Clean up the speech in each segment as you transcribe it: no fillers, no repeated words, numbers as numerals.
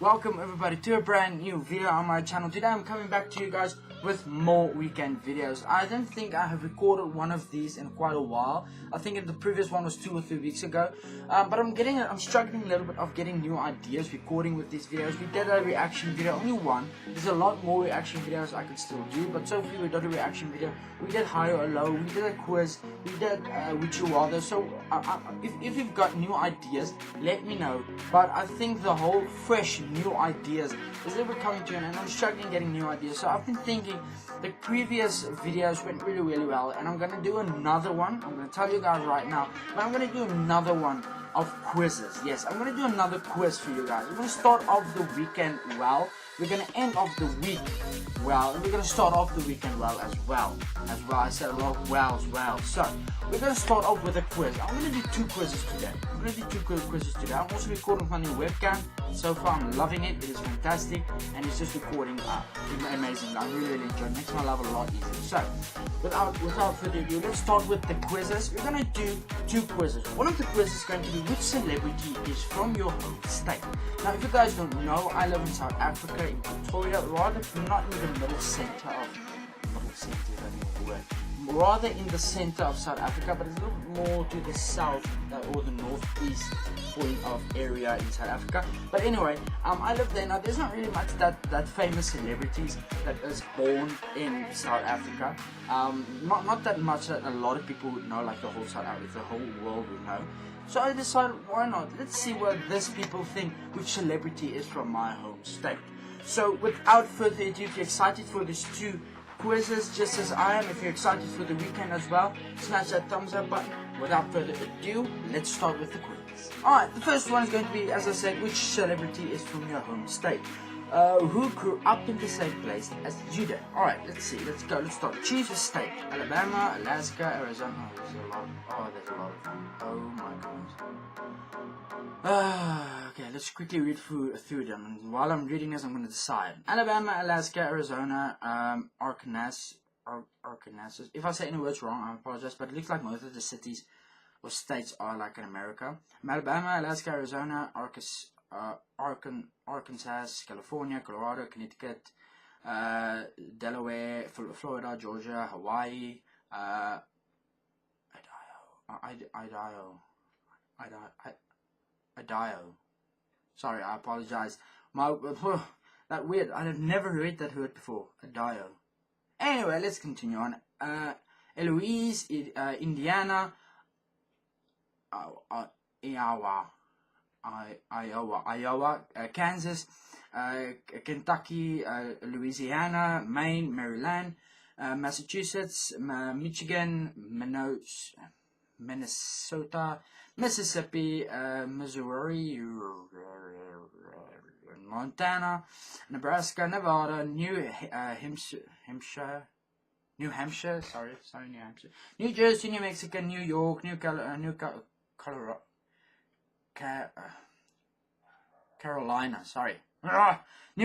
Welcome everybody to a brand new video on my channel. Today I'm coming back to you guys with more weekend videos. I don't think I have recorded one of these in quite a while. I think the previous one was 2 or 3 weeks ago. But I'm struggling a little bit of getting new ideas recording with these videos. We did a reaction video, only one. There's a lot more reaction videos I could still do, but so few we did a reaction video. We did high or low, we did a quiz, we did would you rather. So if you've got new ideas, let me know. But I think the whole fresh new ideas is a little bit coming to an end. I'm struggling getting new ideas. So I've been thinking the previous videos went really well, and I'm gonna do another one. I'm gonna tell you guys right now, but I'm gonna do another one of quizzes. Yes, I'm gonna do another quiz for you guys. We're gonna start off the weekend well. We're gonna end off the week well, and we're gonna start off the weekend well as well. I said a lot of well as well. So we're gonna start off with a quiz. I'm gonna do 2 quizzes today. I'm I'm also recording with my new webcam. So far I'm loving it. It is fantastic, and it's just recording amazing. I'm really enjoying it. Makes my life a lot easier. So without further ado, let's start with the quizzes. We're gonna do 2 quizzes. One of the quizzes is going to be which celebrity is from your home state. Now, if you guys don't know, I live in South Africa, in Pretoria, rather not in the middle center of rather in the center of South Africa, but it's a little bit more to the south or the northeast point of area in South Africa. But anyway, I live there. Now there's not really much that famous celebrities that is born in South Africa. Not that much that a lot of people would know, like the whole South Africa, the whole world would know. So I decided, why not? Let's see what these people think which celebrity is from my home state. So without further ado, if you're excited for these 2 quizzes just as I am, if you're excited for the weekend as well, smash that thumbs up button. Without further ado, let's start with the quiz. Alright, the first one is going to be, as I said, which celebrity is from your home state? Who grew up in the same place as you did? Alright, let's see, let's go, let's start. Choose a state. Alabama, Alaska, Arizona. Oh, there's a lot of them. Oh my goodness. Okay, let's quickly read through them, and while I'm reading this, I'm going to decide. Alabama, Alaska, Arizona, Arkansas. If I say any words wrong, I apologize, but it looks like most of the cities or states are like in America. Alabama, Alaska, Arizona, Arkansas, California, Colorado, Connecticut, Delaware, Florida, Georgia, Hawaii, Idaho. Sorry, I apologize. That weird. I have never read that word before. Idaho. Anyway, let's continue on. Eloise, Indiana, Iowa, Kansas, Kentucky, Louisiana, Maine, Maryland, Massachusetts, Michigan, Minnesota, Mississippi, Missouri, Montana, Nebraska, Nevada, New Hampshire, New Jersey, New Mexico, New York, Carolina, New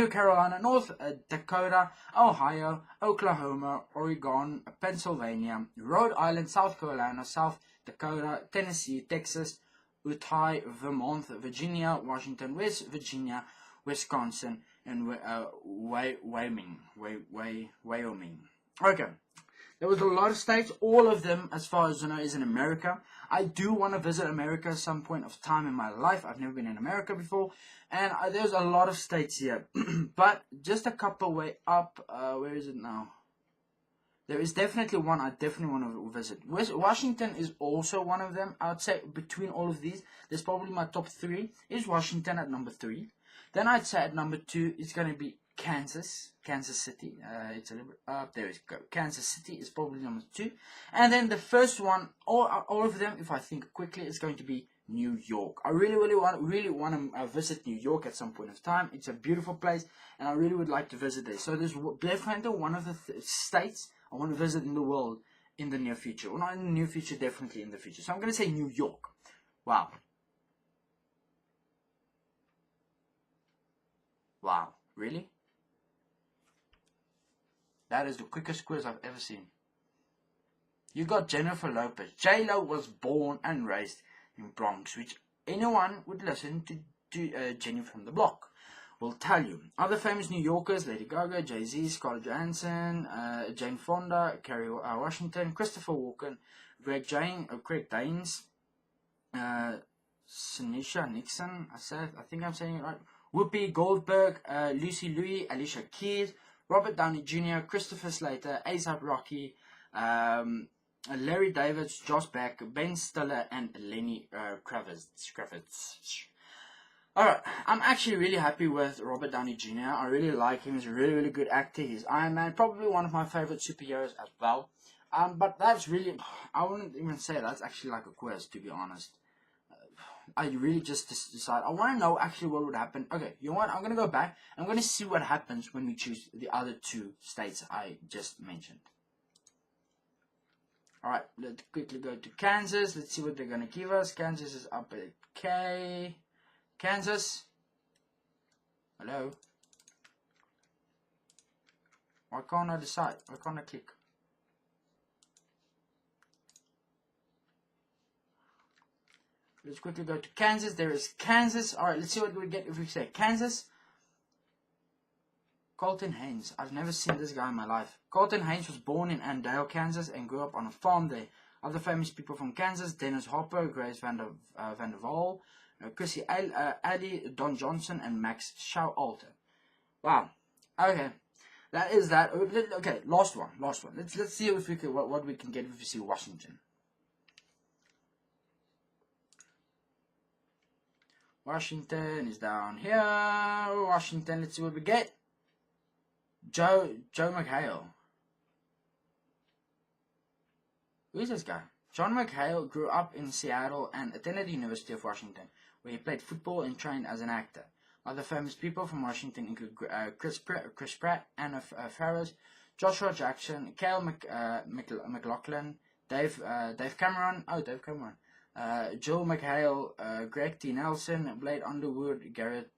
Carolina, North Dakota, Ohio, Oklahoma, Oregon, Pennsylvania, Rhode Island, South Carolina, South Dakota, Tennessee, Texas, Utah, Vermont, Virginia, Washington, West Virginia, Wisconsin, and Wyoming. Okay. There was a lot of states. All of them, as far as I know, is in America. I do want to visit America at some point of time in my life. I've never been in America before, and there's a lot of states here. But just a couple way up. Where is it now? There is definitely one I definitely want to visit. Washington is also one of them. I would say between all of these, there's probably my top 3 is Washington at number 3. Then I'd say at number 2 it's going to be Kansas City. It's a little bit up. There we go. Kansas City is probably number 2, and then the first one, all of them, if I think quickly, is going to be New York. I really want to visit New York at some point of time. It's a beautiful place, and I really would like to visit there. So there's definitely one of the states I want to visit in the world in the near future. Well, not in the near future, definitely in the future. So I'm going to say New York. Wow, really? That is the quickest quiz I've ever seen. You got Jennifer Lopez. J-Lo was born and raised in Bronx, which anyone would listen to Jenny from the Block. will tell you. Other famous New Yorkers: Lady Gaga, Jay-Z, Scarlett Johansson, Jane Fonda, Kerry Washington, Christopher Walken, Greg Danes, Sinisha Nixon. I think I'm saying it right. Whoopi Goldberg, Lucy Liu, Alicia Keys, Robert Downey Jr., Christopher Slater, A$AP Rocky, Larry David, Josh Beck, Ben Stiller, and Lenny Kravitz. Alright, I'm actually really happy with Robert Downey Jr. I really like him. He's a really, really good actor. He's Iron Man, probably one of my favorite superheroes as well. But that's really, I wouldn't even say that's actually like a quiz, to be honest. I really just decide, I want to know actually what would happen. Okay, you know what, I'm going to go back. I'm going to see what happens when we choose the other two states I just mentioned. Alright, let's quickly go to Kansas. Let's see what they're going to give us. Kansas is up at K. Kansas. Hello. Why can't I decide? Why can't I click? Let's quickly go to Kansas. There is Kansas. Alright, let's see what we get if we say Kansas. Colton Haynes. I've never seen this guy in my life. Colton Haynes was born in Andale, Kansas, and grew up on a farm there. Other famous people from Kansas: Dennis Hopper, Grace Van der Waal, Chrissy Alley, Don Johnson, and Max Showalter. Wow. Okay. That is that. Okay, last one. Let's see if we can what we can get if we see Washington. Washington is down here. Washington, let's see what we get. Joe McHale. Who is this guy? John McHale grew up in Seattle and attended the University of Washington, where he played football and trained as an actor. Other famous people from Washington include Chris Pratt, Anna Faris, Joshua Jackson, Cale McLaughlin, Dave Cameron. Oh, Dave Cameron. Jill McHale, Greg T. Nelson, Blade Underwood, Garrett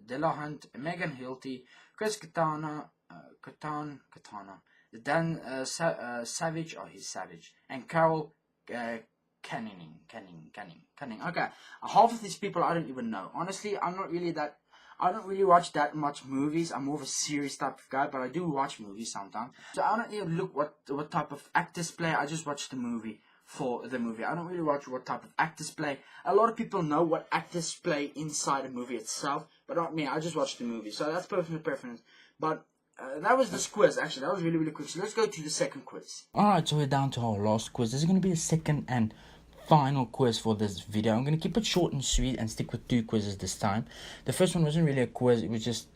Delahunt, Megan Hilty, Chris Katana, Dan Savage, oh he's Savage, and Carol Canning. Okay, half of these people I don't even know. Honestly, I don't really watch that much movies. I'm more of a series type of guy, but I do watch movies sometimes. So I don't even look what type of actors play. I just watch the movie for the movie. I don't really watch what type of actors play. A lot of people know what actors play inside a movie itself, but not me. I just watch the movie. So that's personal preference. But that was this quiz, actually. That was really, really quick. So let's go to the second quiz. Alright, so we're down to our last quiz. This is going to be the second and final quiz for this video. I'm going to keep it short and sweet and stick with 2 quizzes this time. The first one wasn't really a quiz. It was just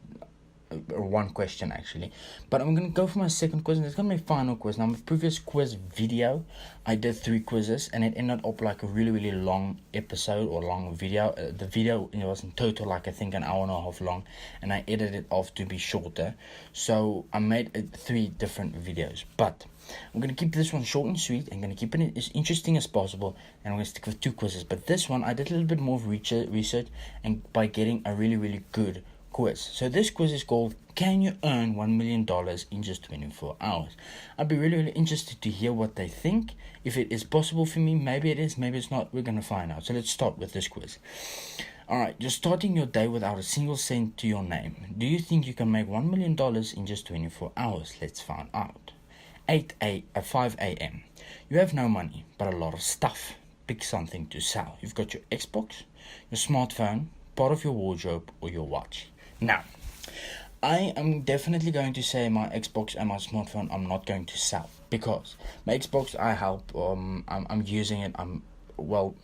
one question actually, but I'm gonna go for my second quiz, and it's gonna be my final quiz. Now, my previous quiz video, I did 3 quizzes, and it ended up like a really long episode or long video. The video, it was in total like I think an hour and a half long, and I edited it off to be shorter. So I made 3 different videos, but I'm gonna keep this one short and sweet. I'm gonna keep it as interesting as possible, and I'm gonna stick with 2 quizzes. But this one, I did a little bit more research, and by getting a really good quiz. So this quiz is called "Can you earn $1 million in just 24 hours?" I'd be really interested to hear what they think. If it is possible for me, maybe it is, maybe it's not. We're gonna find out. So let's start with this quiz. Alright, you're starting your day without a single cent to your name. Do you think you can make $1 million in just 24 hours? Let's find out. 5 a.m. You have no money, but a lot of stuff. Pick something to sell. You've got your Xbox, your smartphone, part of your wardrobe, or your watch. Now, I am definitely going to say my Xbox and my smartphone I'm not going to sell, because my Xbox I help, I'm using it, well,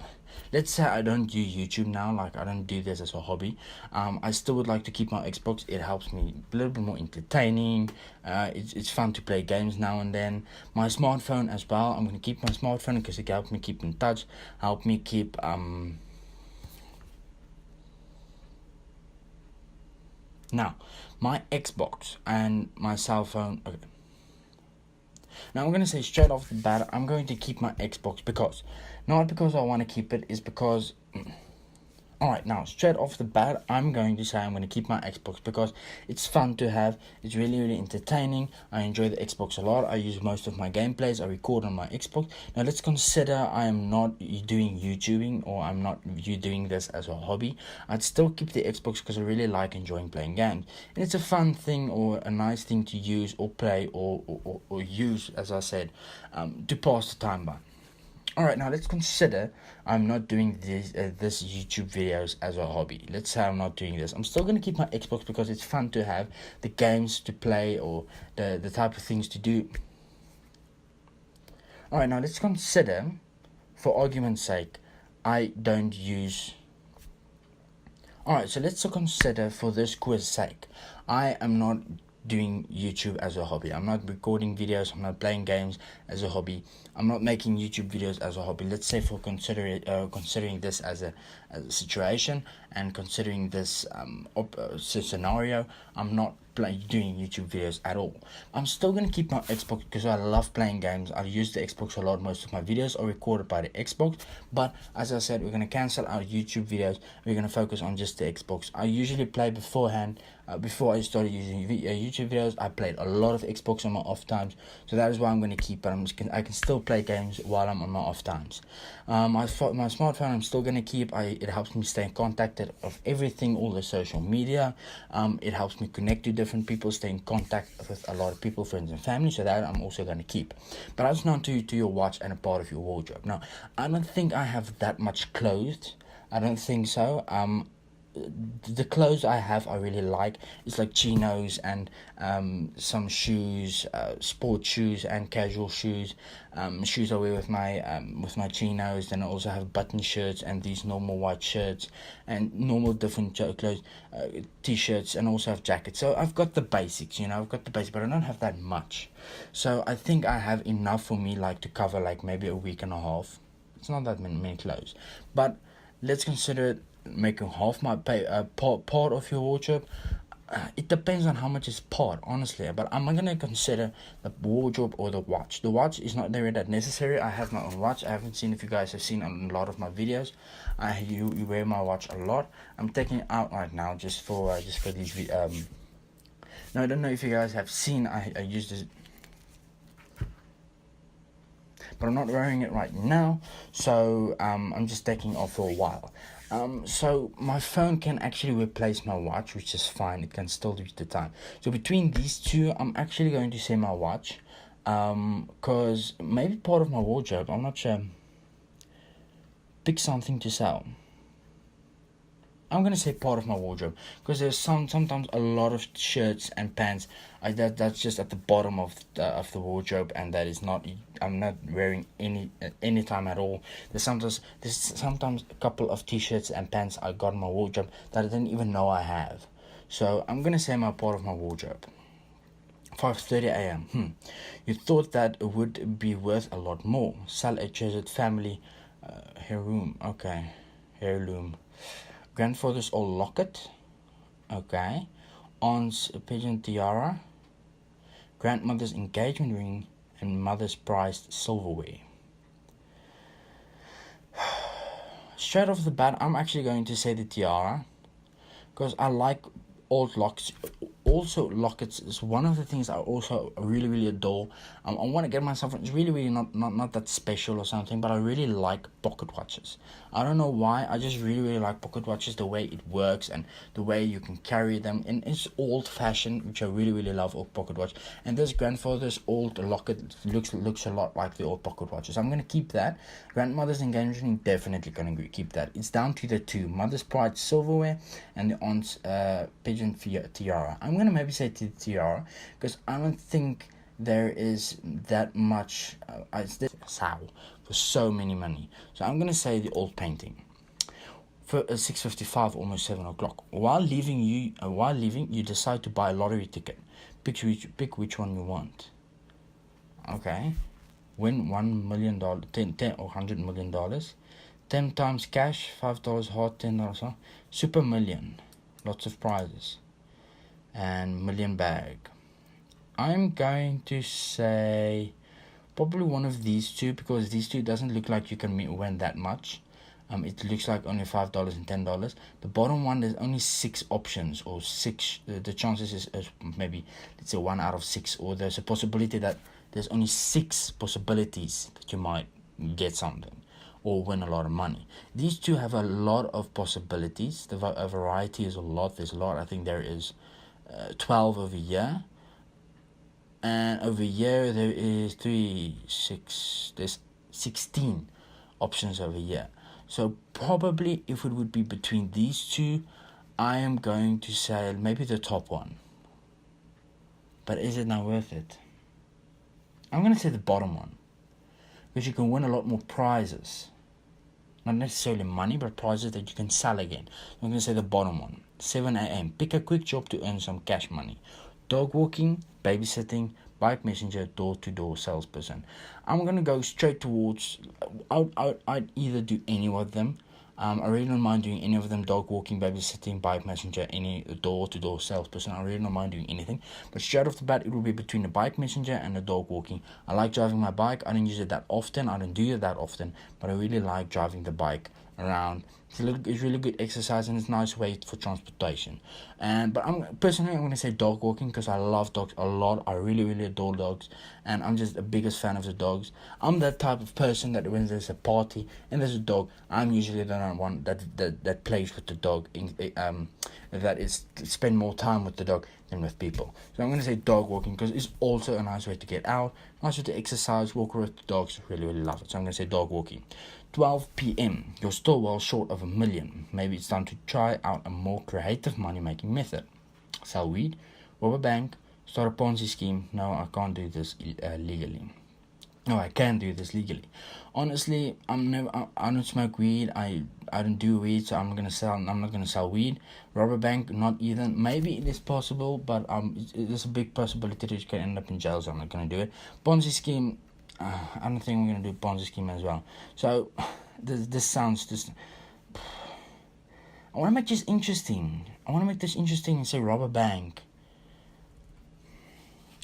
let's say I don't do YouTube now, like I don't do this as a hobby. I still would like to keep my Xbox. It helps me a little bit more entertaining. It's fun to play games now and then. My smartphone as well, I'm going to keep my smartphone because it helps me keep in touch, help me keep Now, my Xbox and my cell phone. Okay. Now I'm going to say straight off the bat, I'm going to keep my Xbox, because, not because I want to keep it, is because Alright, now straight off the bat, I'm going to say I'm going to keep my Xbox because it's fun to have. It's really, really entertaining. I enjoy the Xbox a lot. I use most of my gameplays. I record on my Xbox. Now let's consider I am not doing YouTubing, or I'm not doing this as a hobby. I'd still keep the Xbox because I really like enjoying playing games. And it's a fun thing, or a nice thing to use or play or use, as I said, to pass the time by. Alright, now let's consider I'm not doing this YouTube videos as a hobby. Let's say I'm not doing this. I'm still going to keep my Xbox because it's fun to have the games to play, or the type of things to do. Alright, now let's consider, for argument's sake, I don't use... Alright, so let's consider, for this quiz sake, I am not doing YouTube as a hobby. I'm not recording videos, I'm not playing games as a hobby, I'm not making YouTube videos as a hobby. Let's say, for considering this as a situation, and considering this scenario, I'm not doing YouTube videos at all. I'm still going to keep my Xbox because I love playing games. I use the Xbox a lot. Most of my videos are recorded by the Xbox, but as I said, we're going to cancel our YouTube videos. We're going to focus on just the Xbox. I usually play beforehand. Before I started using YouTube videos, I played a lot of Xbox on my off times, so that is why I'm going to keep it. I can still play games while I'm on my off times. My smartphone I'm still going to keep. It helps me stay in contact of everything, all the social media. It helps me connect to different people, stay in contact with a lot of people, friends and family, so that I'm also going to keep. But that's not to your watch and a part of your wardrobe. Now, I don't think I have that much clothes. I don't think so. The clothes I have I really like. It's like chinos and some shoes, sport shoes and casual shoes. Shoes I wear with my chinos. Then I also have button shirts and these normal white shirts and normal different clothes, t-shirts, and also have jackets. So I've got the basics, I've got the basics, but I don't have that much. So I think I have enough for me, like, to cover like maybe a week and a half. It's not that many clothes, but let's consider it making half my part of your wardrobe. It depends on how much is part, honestly, but I'm gonna consider the wardrobe or the watch. The watch is not very that necessary. I have my own watch. I haven't seen if you guys have seen on a lot of my videos. You wear my watch a lot. I'm taking it out right now just for these now I don't know if you guys have seen, I use this, but I'm not wearing it right now, so I'm just taking it off for a while. So my phone can actually replace my watch, which is fine. It can still reach the time. So between these two, I'm actually going to say my watch, because maybe part of my wardrobe, I'm not sure. Pick something to sell. I'm gonna say part of my wardrobe, because there's sometimes a lot of shirts and pants that's just at the bottom of the wardrobe, and that is not, I'm not wearing any time at all. There's sometimes a couple of t-shirts and pants I got in my wardrobe that I didn't even know I have. So I'm gonna say my part of my wardrobe. 5:30 a.m. You thought that it would be worth a lot more. Sell a treasured family heirloom. Okay, heirloom. Grandfather's old locket, okay. Aunt's pigeon tiara, grandmother's engagement ring, and mother's prized silverware. Straight off the bat, I'm actually going to say the tiara, because I like old lockets. Also, lockets is one of the things I also really, really adore. I want to get myself, it's really, really not that special or something, but I really like pocket watches. I don't know why, I just really, really like pocket watches, the way it works and the way you can carry them. And it's old fashioned, which I really, really love, old pocket watch. And this grandfather's old locket looks a lot like the old pocket watches. I'm going to keep that. Grandmother's engagement ring, definitely going to keep that. It's down to the two, mother's pride silverware and the aunt's pigeon tiara. I'm going to maybe say the tiara, because I don't think there is that much sell for so many money. So I'm going to say the old painting. For 6:55, almost 7 o'clock. While leaving, you decide to buy a lottery ticket. Pick which one you want. Okay. Win $1 million, 10 or $100 million. 10 times cash, $5 hard, $10 super million, lots of prizes, and million bag. I'm going to say probably one of these two, because these two doesn't look like you can win that much. It looks like only $5 and $10. The bottom one, there's only 6 options, or 6. The chances is maybe, let's say, 1 out of 6, or there's a possibility that there's only 6 possibilities that you might get something or win a lot of money. These two have a lot of possibilities. The variety is a lot. There's a lot. I think there is 12 over here. And over here there is there's 16 options over here. So probably if it would be between these two, I am going to say maybe the top one. But is it not worth it? I'm going to say the bottom one, because you can win a lot more prizes. Not necessarily money, but prizes that you can sell again. I'm going to say the bottom one. 7 a.m. Pick a quick job to earn some cash money. Dog walking, babysitting, bike messenger, door-to-door salesperson. I'm going to go straight towards, I'd either do any of them. I really don't mind doing any of them. Dog walking, babysitting, bike messenger, any door-to-door salesperson. I really don't mind doing anything. But straight off the bat, it will be between the bike messenger and the dog walking. I like driving my bike. I don't use it that often. I don't do it that often. But I really like driving the bike around. It's really good exercise, and it's a nice way for transportation. But I'm going to say dog walking, because I love dogs a lot. I really adore dogs, and I'm just the biggest fan of the dogs. I'm that type of person that when there's a party and there's a dog, I'm usually the one that plays with the dog, that is spend more time with the dog than with people. So I'm going to say dog walking, because it's also a nice way to get out, nice way to exercise, walk with the dogs. Really love it. So I'm going to say dog walking. 12 p.m. You're still well short of $1 million. Maybe it's time to try out a more creative money-making method. Sell weed, rob a bank, start a Ponzi scheme. No, I can't do this legally. No, I can do this legally. Honestly, I don't smoke weed. I don't do weed, so I'm not gonna sell weed. Rob a bank, not either. Maybe it is possible, but there's a big possibility that you can end up in jail, so I'm not gonna do it. Ponzi scheme. I don't think I'm going to do Ponzi scheme as well. So, this sounds just... I want to make this interesting. And say rob a bank.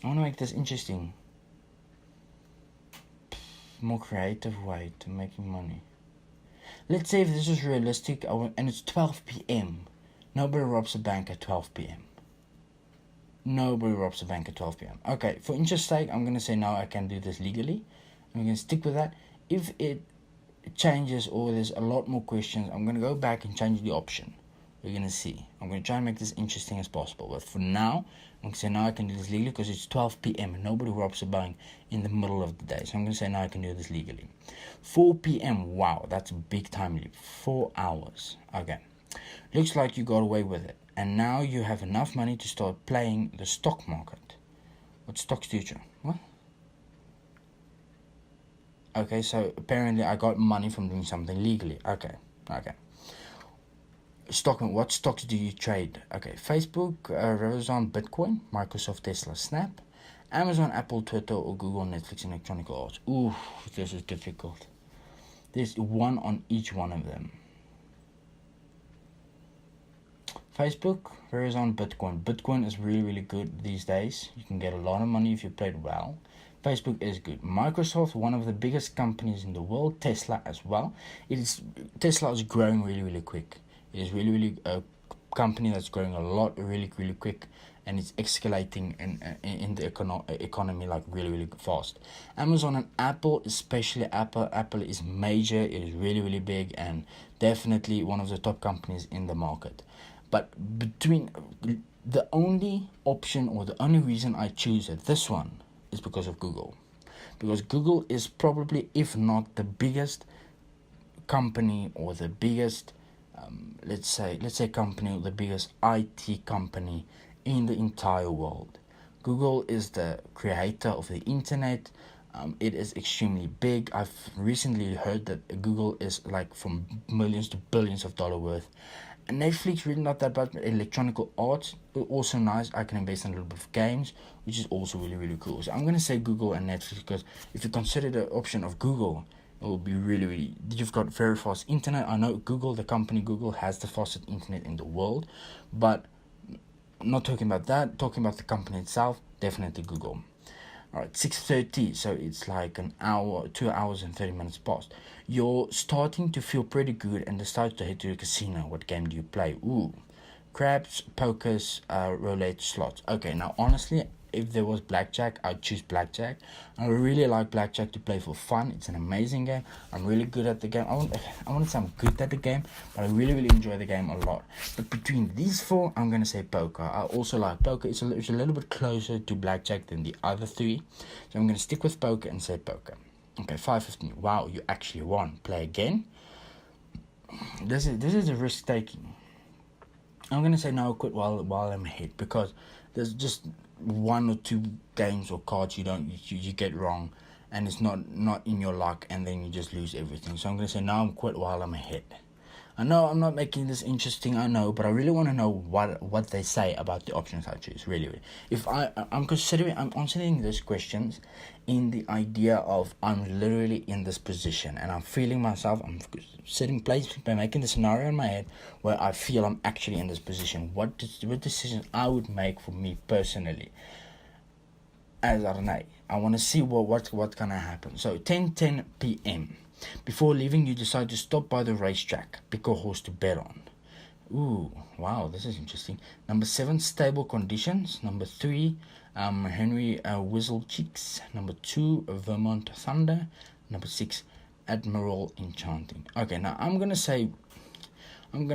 I want to make this interesting. More creative way to making money. Let's say if this is realistic, and it's 12 p.m. Nobody robs a bank at 12 p.m. Nobody robs a bank at 12 p.m. Okay, for interest's sake, I'm going to say no, I can do this legally. I'm going to stick with that. If it changes or there's a lot more questions, I'm going to go back and change the option. We're going to see. I'm going to try and make this interesting as possible. But for now, I'm going to say no, I can do this legally, because it's 12 p.m. Nobody robs a bank in the middle of the day. So I'm going to say no, I can do this legally. 4 p.m. Wow, that's a big time leap. 4 hours. Okay. Looks like you got away with it. And now you have enough money to start playing the stock market. What stocks do you trade? What? Okay, so apparently I got money from doing something legally. Okay. What stocks do you trade? Okay, Facebook, Amazon, Bitcoin, Microsoft, Tesla, Snap, Amazon, Apple, Twitter, or Google, Netflix, and Electronic Arts. Ooh, this is difficult. There's one on each one of them. Facebook, Verizon, Bitcoin. Bitcoin is really good these days. You can get a lot of money if you play it well. Facebook is good. Microsoft, one of the biggest companies in the world. Tesla as well. Tesla is growing really quick. It is really a company that's growing a lot, really quick, and it's escalating in the economy like really fast. Amazon and Apple, especially Apple. Apple is major. It is really big, and definitely one of the top companies in the market. But between the only option or the only reason I choose this one is because of Google. Because Google is probably, if not the biggest company or the biggest, let's say company, or the biggest IT company in the entire world. Google is the creator of the internet. It is extremely big. I've recently heard that Google is like from millions to billions of dollars worth. And Netflix, really not that bad, but Electronic Arts, also nice. I can invest in a little bit of games, which is also really cool. So I'm going to say Google and Netflix, because if you consider the option of Google, it will be really, you've got very fast internet. I know Google, the company Google, has the fastest internet in the world, but not talking about that, talking about the company itself, definitely Google. Alright, 6:30, so it's like an hour, 2 hours and 30 minutes past. You're starting to feel pretty good and decide to head to the casino. What game do you play? Ooh, craps, pokers, roulette, slots. Okay, now honestly, if there was blackjack, I'd choose blackjack. I really like blackjack to play for fun. It's an amazing game. I'm really good at the game. I want to say I'm good at the game, but I really enjoy the game a lot. But between these four, I'm gonna say poker. I also like poker. It's a little bit closer to blackjack than the other three, so I'm gonna stick with poker and say poker. Okay, 5:15. Wow, you actually won. Play again. This is a risk taking. I'm gonna say no, quit while I'm ahead, because there's just one or two games or cards you get wrong, and it's not in your luck, and then you just lose everything. So I'm gonna say no, I'm quit while I'm ahead. I know I'm not making this interesting, I know, but I really want to know what they say about the options I choose. Really. If I'm answering these questions in the idea of I'm literally in this position and I'm feeling myself. I'm sitting place by making the scenario in my head where I feel I'm actually in this position. What decisions I would make for me personally as Arnay. I want to see what's gonna happen. So 10:10 p.m. Before leaving, you decide to stop by the racetrack, pick a horse to bet on. Ooh, wow, this is interesting. Number 7, stable conditions. Number 3, Henry Whistle Cheeks. Number 2, Vermont Thunder. Number 6, Admiral Enchanting. Okay, now I'm gonna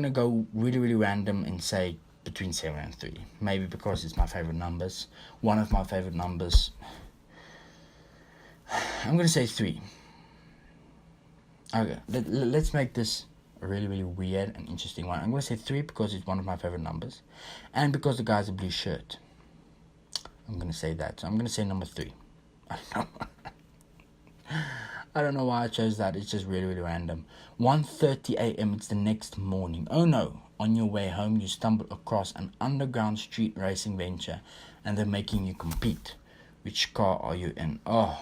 go really random and say between 7 and 3. Maybe because it's my favorite numbers. One of my favorite numbers. I'm gonna say 3. Okay, let's make this a really weird and interesting one. I'm going to say 3 because it's one of my favorite numbers, and because the guy's a blue shirt. I'm going to say that. So I'm going to say number 3. I don't know why I chose that. It's just really random. 1:30 a.m. It's the next morning. Oh no. On your way home, you stumble across an underground street racing venture, and they're making you compete. Which car are you in? Oh,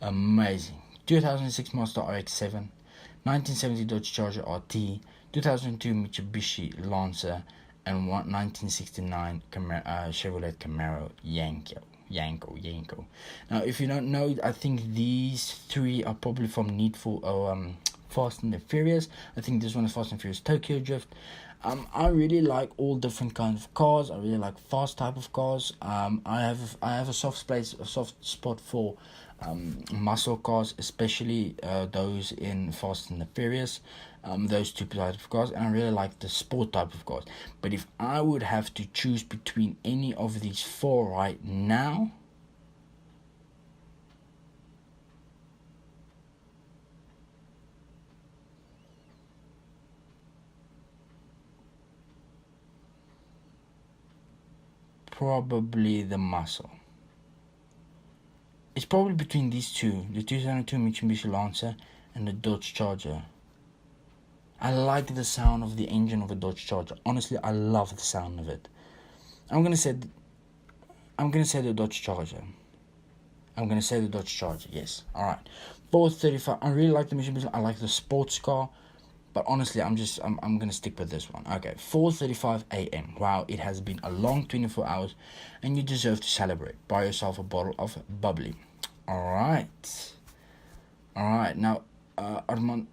amazing. 2006 Mazda RX-7, 1970 Dodge Charger RT, 2002 Mitsubishi Lancer, and 1969 Chevrolet Camaro Yanko. Now, if you don't know, I think these 3 are probably from Fast and the Furious. I think this one is Fast and Furious Tokyo Drift. I really like all different kinds of cars. I really like fast type of cars. I have a soft spot for muscle cars, especially those in Fast and the Furious. Those 2 types of cars, and I really like the sport type of cars. But if I would have to choose between any of these 4 right now, probably the muscle. It's probably between these 2, the 2002 Mitsubishi Lancer and the Dodge Charger. I like the sound of the engine of a Dodge Charger. Honestly, I love the sound of it. I'm gonna say the Dodge Charger. Yes. All right. 435. I really like the Mitsubishi. I like the sports car. But honestly, I'm gonna stick with this one. Okay, 4:35 a.m. Wow, it has been a long 24 hours, and you deserve to celebrate. Buy yourself a bottle of bubbly. All right. Now, Armand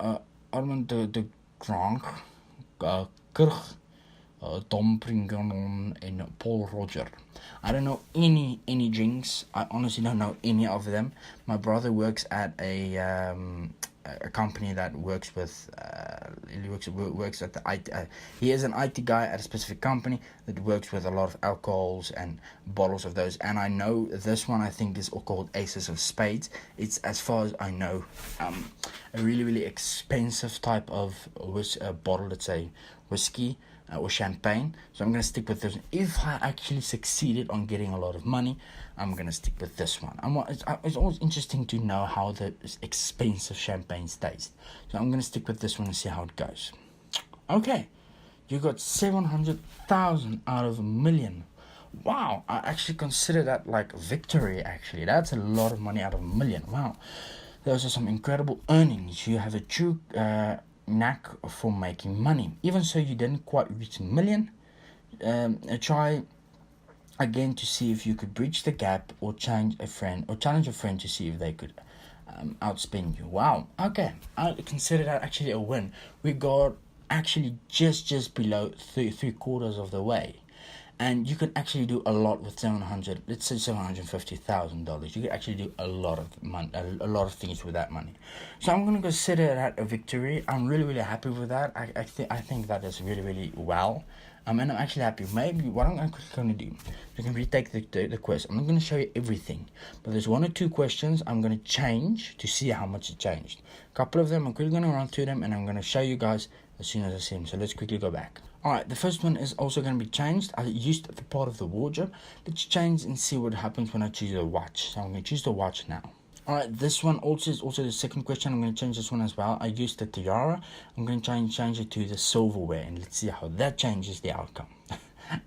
de Grank, Kirch, Tom Pringanon, and Paul Roger. I don't know any drinks. I honestly don't know any of them. My brother works at a company that works with works at the IT. He is an IT guy at a specific company that works with a lot of alcohols and bottles of those. And I know this one, I think, is called Aces of Spades. It's, as far as I know, a really expensive type of bottle. Let's say whiskey or champagne. So I'm gonna stick with this. If I actually succeeded on getting a lot of money, I'm gonna stick with this one. It's always interesting to know how the expensive champagnes taste. So I'm gonna stick with this one and see how it goes. Okay, you got 700,000 out of 1 million. Wow, I actually consider that like victory. Actually, that's a lot of money out of 1 million. Wow, those are some incredible earnings. You have a true knack for making money. Even so, you didn't quite reach 1 million. Try again to see if you could bridge the gap or challenge a friend to see if they could outspend you. Wow, okay, I consider that actually a win. We got actually just below three quarters of the way. And you can actually do a lot with let's say $750,000. You can actually do a lot of money, a lot of things with that money. So I'm gonna consider that a victory. I'm really happy with that. I think that is really well. And I'm actually happy. Maybe what I'm going to do, you can retake the quiz. I'm not going to show you everything, but there's 1 or 2 questions I'm going to change to see how much it changed. A couple of them, I'm quickly going to run through them, and I'm going to show you guys as soon as I see them. So let's quickly go back. Alright, the first one is also going to be changed. I used the part of the wardrobe. Let's change and see what happens when I choose the watch. So I'm going to choose the watch now. Alright, this one also is the second question. I'm going to change this one as well. I used the tiara. I'm going to change it to the silverware, and let's see how that changes the outcome.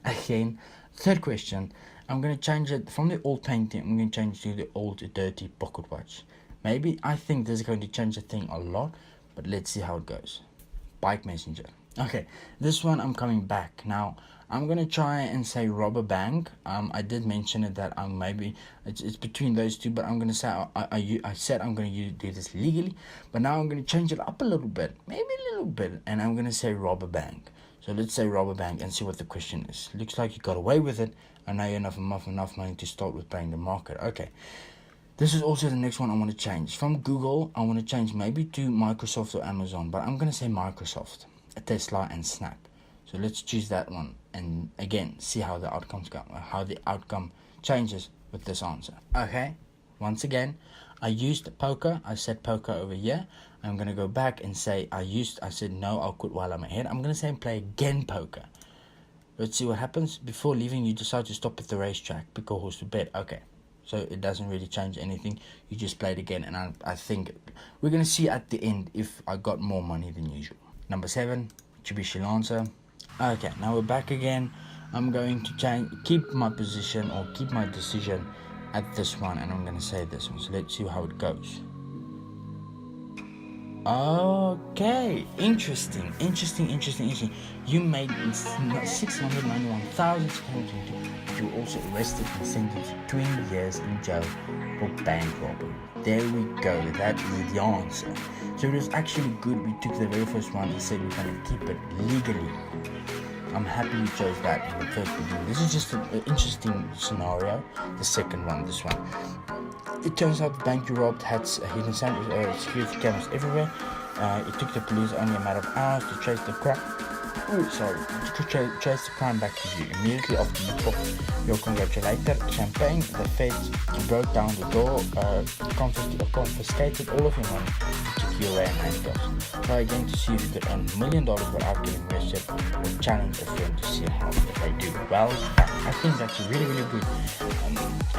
Again, third question. I'm going to change it from the old painting. I'm going to change it to the old dirty pocket watch. Maybe I think this is going to change the thing a lot, but let's see how it goes. Bike messenger. Okay, this one I'm coming back now. I'm gonna try and say rob a bank. I did mention it that maybe it's between those two, but I'm gonna say I said I'm gonna do this legally, but now I'm gonna change it up a little bit, maybe a little bit, and I'm gonna say rob a bank. So let's say rob a bank and see what the question is. Looks like you got away with it, and now you have enough money to start with playing the market. Okay. This is also the next one I want to change. From Google, I want to change maybe to Microsoft or Amazon, but I'm gonna say Microsoft, Tesla, and Snap. So let's choose that one, and again see how the outcome changes with this answer. Okay, once again, I used poker. I said poker over here. I'm gonna go back and say I said no, I'll quit while I'm ahead. I'm gonna say and play again poker. Let's see what happens. Before leaving, you decide to stop at the racetrack, pick a horse to bet. Okay, so it doesn't really change anything. You just play it again, and I think we're gonna see at the end if I got more money than usual. Number 7, Mitsubishi Lancer. Okay, now we're back again. I'm going to keep my position or keep my decision at this one, and I'm going to say this one. So let's see how it goes. Okay, interesting. You made 691,000. You were also arrested and sentenced to 20 years in jail for bank robbery. There we go, that is the answer. So it was actually good we took the very first one and said we're going to keep it legally. I'm happy we chose that in the first beginning. This is just an interesting scenario. The second one, this one. It turns out the bank you robbed had hidden security cameras everywhere. It took the police only a matter of hours to trace the crime. Trace the crime back to you. Immediately after you popped your congratulator champagne, the feds broke down the door, confiscated all of your money, and took you away in handcuffs. Try again to see if you could earn $1 million without getting arrested, or challenge a friend to see how they do. Well, I think that's a really good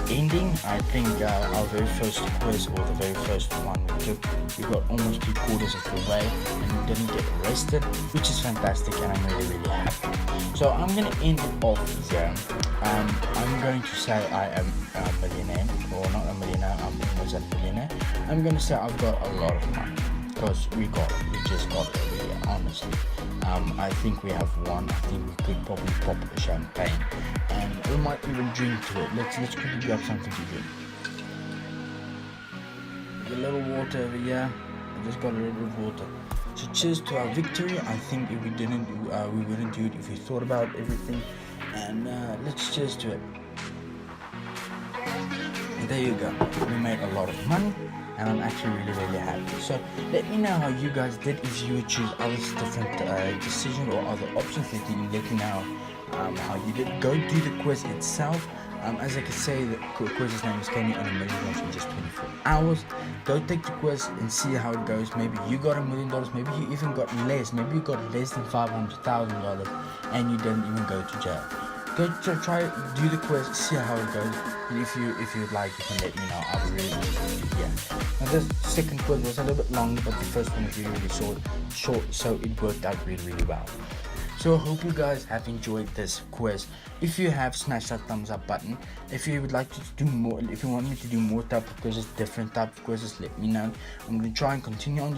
ending. I think our very first quiz, or the very first one we took, we got almost 3/4 of the way and we didn't get arrested, which is fantastic, and I'm really happy. So I'm going to end it off here. I'm going to say I am a millionaire, or not a millionaire, I'm almost a millionaire. I'm going to say I've got a lot of money, because we just got it over here, honestly. I think we have won. I think we could probably pop a champagne, and we might even drink to it. Let's quickly grab something to drink. A little water over here. I just got a little bit of water. So cheers to our victory. I think if we didn't, we wouldn't do it if we thought about everything. And let's cheers to it. And there you go. We made a lot of money, and I'm actually really happy. So let me know how you guys did. If you would choose other different decisions or other options, let me know how you did. Go do the quiz itself. As I could say, the quiz's name is Can You Earn $1 million in just 24 hours? Go take the quiz and see how it goes. Maybe you got $1 million, maybe you even got less, maybe you got less than $500,000 and you didn't even go to jail. Go try do the quiz, see how it goes, and if you'd like, you can let me know. I'll be really interested to hear. Now this second quiz was a little bit longer, but the first one was really short, so it worked out really well. So I hope you guys have enjoyed this quiz. If you have, smash that thumbs up button. If you would like to do more, if you want me to do more type of quizzes, different type of quizzes, let me know. I'm going to try and continue on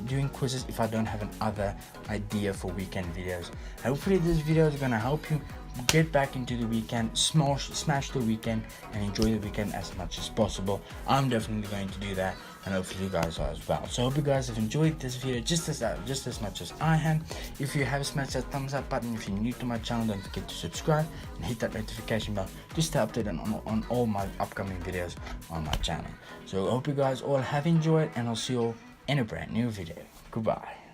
doing quizzes if I don't have another idea for weekend videos. Hopefully this video is going to help you get back into the weekend, smash the weekend, and enjoy the weekend as much as possible. I'm definitely going to do that, and hopefully you guys are as well. So I hope you guys have enjoyed this video just as much as I have. If you have, smash that thumbs up button. If you're new to my channel, don't forget to subscribe and hit that notification bell to stay updated on all my upcoming videos on my channel. So I hope you guys all have enjoyed, and I'll see you all in a brand new video. Goodbye.